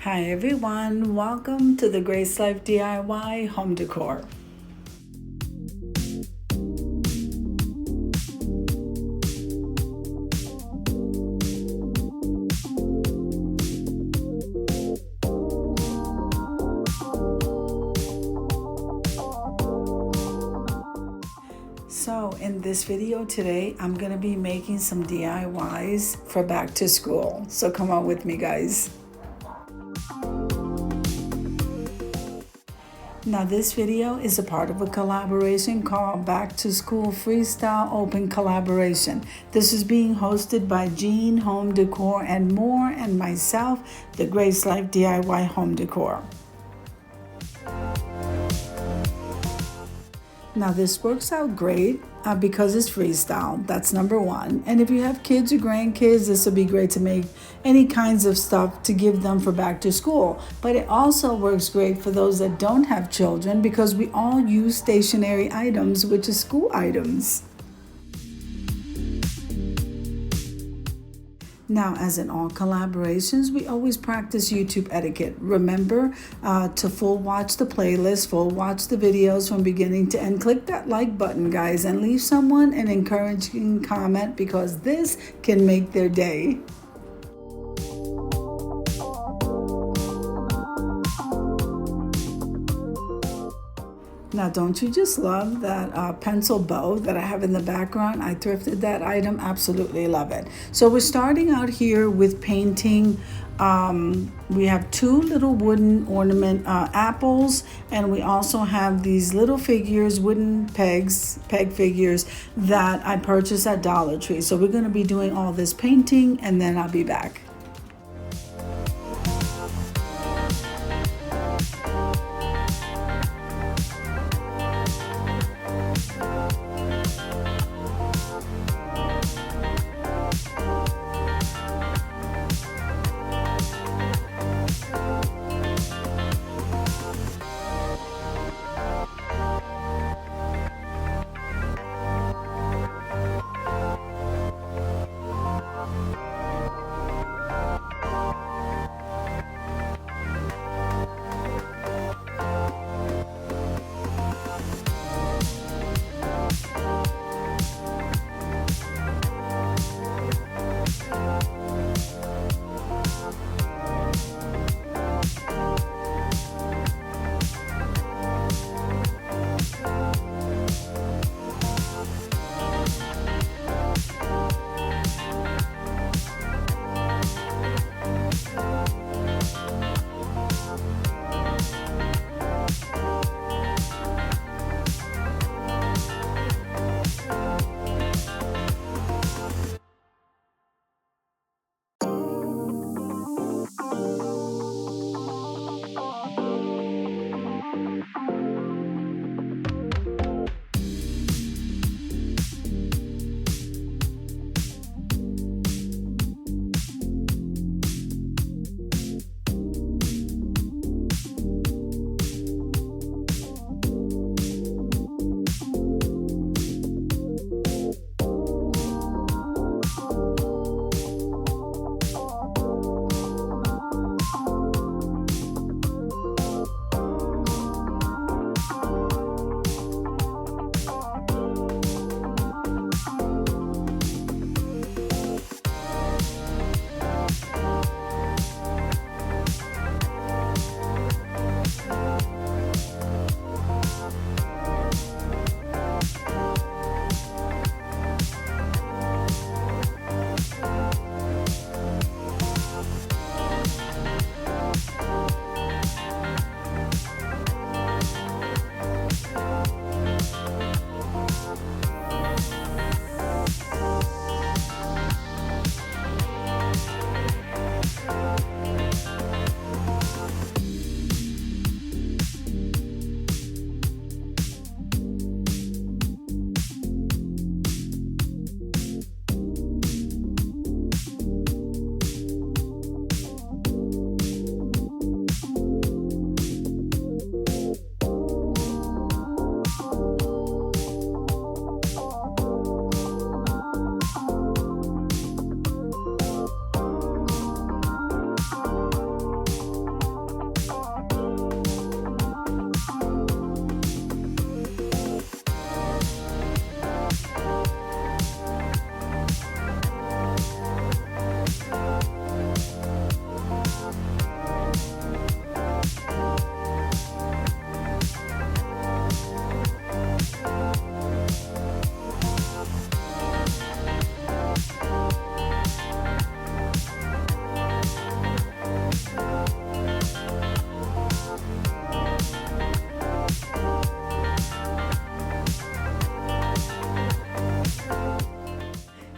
Hi everyone, welcome to the Grace Life DIY Home Decor. So in this video today, I'm going to be making some DIYs for back to school. So come on with me, guys. Now this video is a part of a collaboration called Back to School Freestyle Open Collaboration. This is being hosted by Jean Home Decor and More and myself, the Grace Life DIY Home Decor. Now this works out great because it's freestyle. That's number one. And if you have kids or grandkids, this will be great to make any kinds of stuff to give them for back to school. But it also works great for those that don't have children because we all use stationary items, which is school items. Now, as in all collaborations, we always practice YouTube etiquette. Remember to full watch the playlist, full watch the videos from beginning to end. Click that like button, guys, and leave someone an encouraging comment because this can make their day. Now, don't you just love that pencil bow that I have in the background? I thrifted that item, absolutely love it. So we're starting out here with painting. We have two little wooden ornament apples, and we also have these little figures, wooden peg figures that I purchased at Dollar Tree. So we're gonna be doing all this painting and then I'll be back.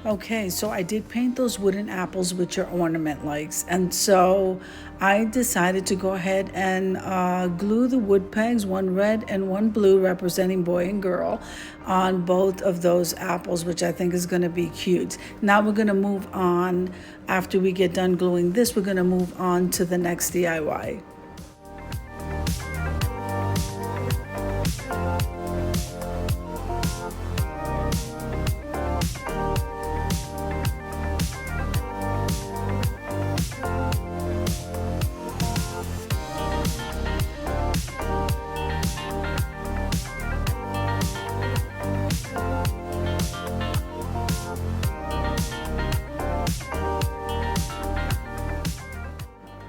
Okay, so I did paint those wooden apples with your ornament likes. And so I decided to go ahead and glue the wood pegs, one red and one blue representing boy and girl, on both of those apples, which I think is going to be cute. Now we're going to move on. After we get done gluing this, we're going to move on to the next DIY.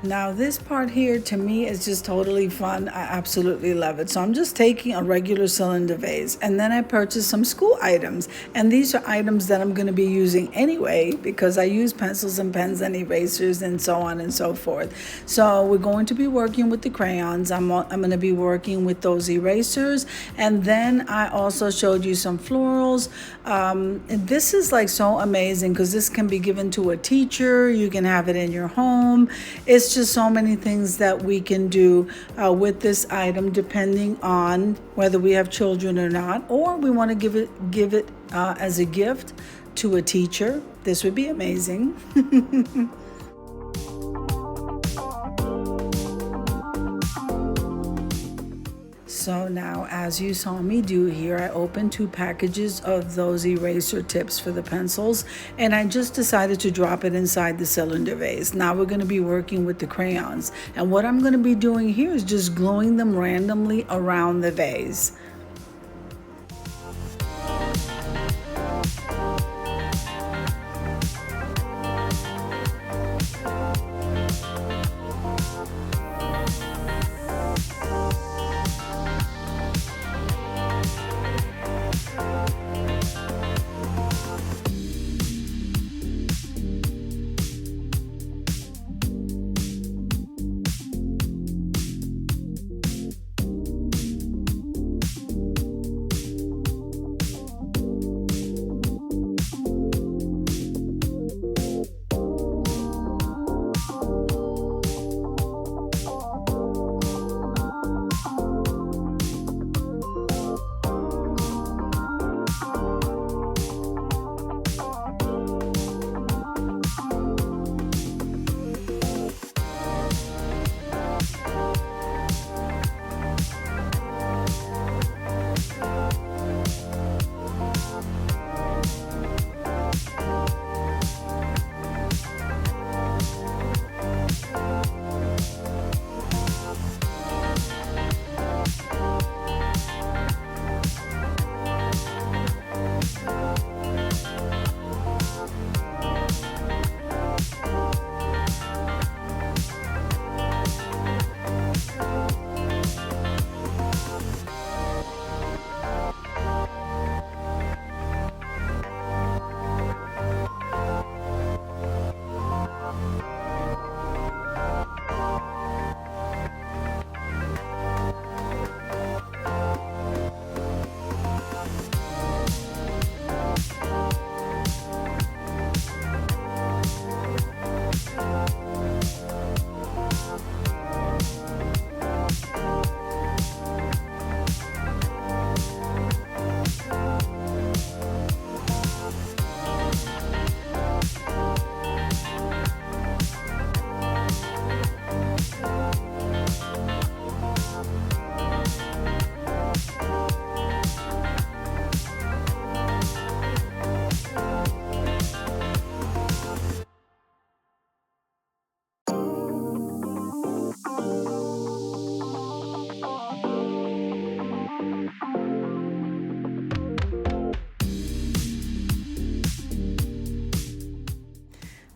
Now this part here to me is just totally fun. I absolutely love it. So I'm just taking a regular cylinder vase and then I purchased some school items. And these are items that I'm going to be using anyway because I use pencils and pens and erasers and so on and so forth. So we're going to be working with the crayons. I'm going to be working with those erasers. And then I also showed you some florals. And this is like so amazing because this can be given to a teacher. You can have it in your home. It's just so many things that we can do with this item depending on whether we have children or not, or we want to give it as a gift to a teacher. This would be amazing. So now, as you saw me do here, I opened 2 packages of those eraser tips for the pencils, and I just decided to drop it inside the cylinder vase. Now we're going to be working with the crayons, and what I'm going to be doing here is just gluing them randomly around the vase.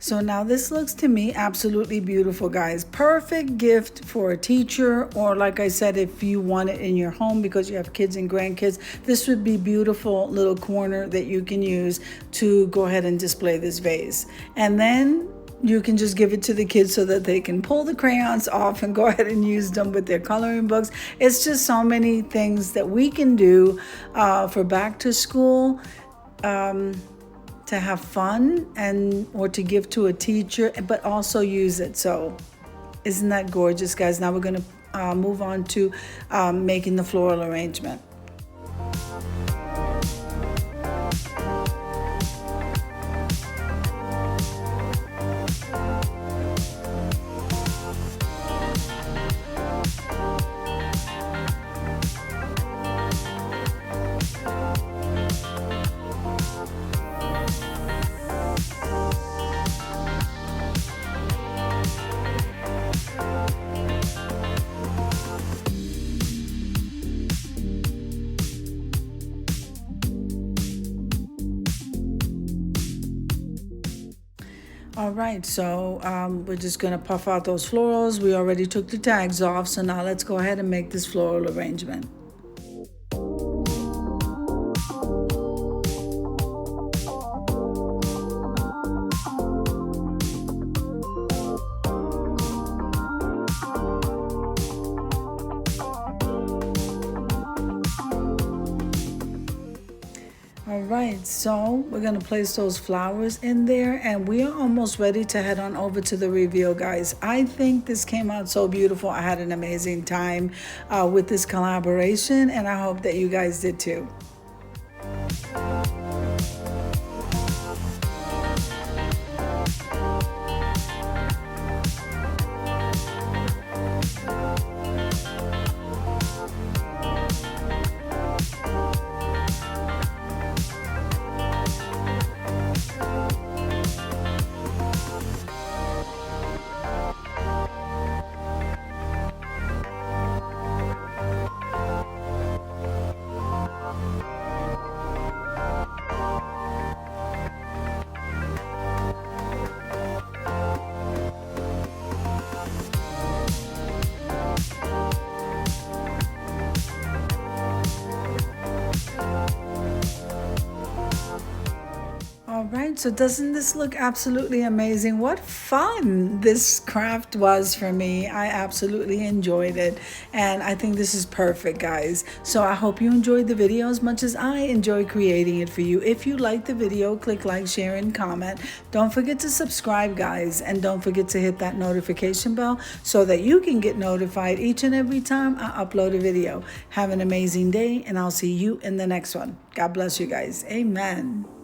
So now this looks to me absolutely beautiful, guys. Perfect gift for a teacher, or like I said, if you want it in your home because you have kids and grandkids, this would be beautiful little corner that you can use to go ahead and display this vase. And then you can just give it to the kids so that they can pull the crayons off and go ahead and use them with their coloring books. It's just so many things that we can do for back to school. to have fun and or to give to a teacher, but also use it. So isn't that gorgeous, guys? Now we're going to move on to making the floral arrangement. All right, so we're just gonna puff out those florals. We already took the tags off, so now let's go ahead and make this floral arrangement. All right, so we're gonna place those flowers in there, and we are almost ready to head on over to the reveal, guys. I think this came out so beautiful. I had an amazing time with this collaboration, and I hope that you guys did too. All right, so doesn't this look absolutely amazing? What fun this craft was for me. I absolutely enjoyed it, and I think this is perfect, guys. So I hope you enjoyed the video as much as I enjoy creating it for you. If you liked the video, click like, share, and comment. Don't forget to subscribe, guys, and don't forget to hit that notification bell so that you can get notified each and every time I upload a video. Have an amazing day, and I'll see you in the next one. God bless you guys. Amen.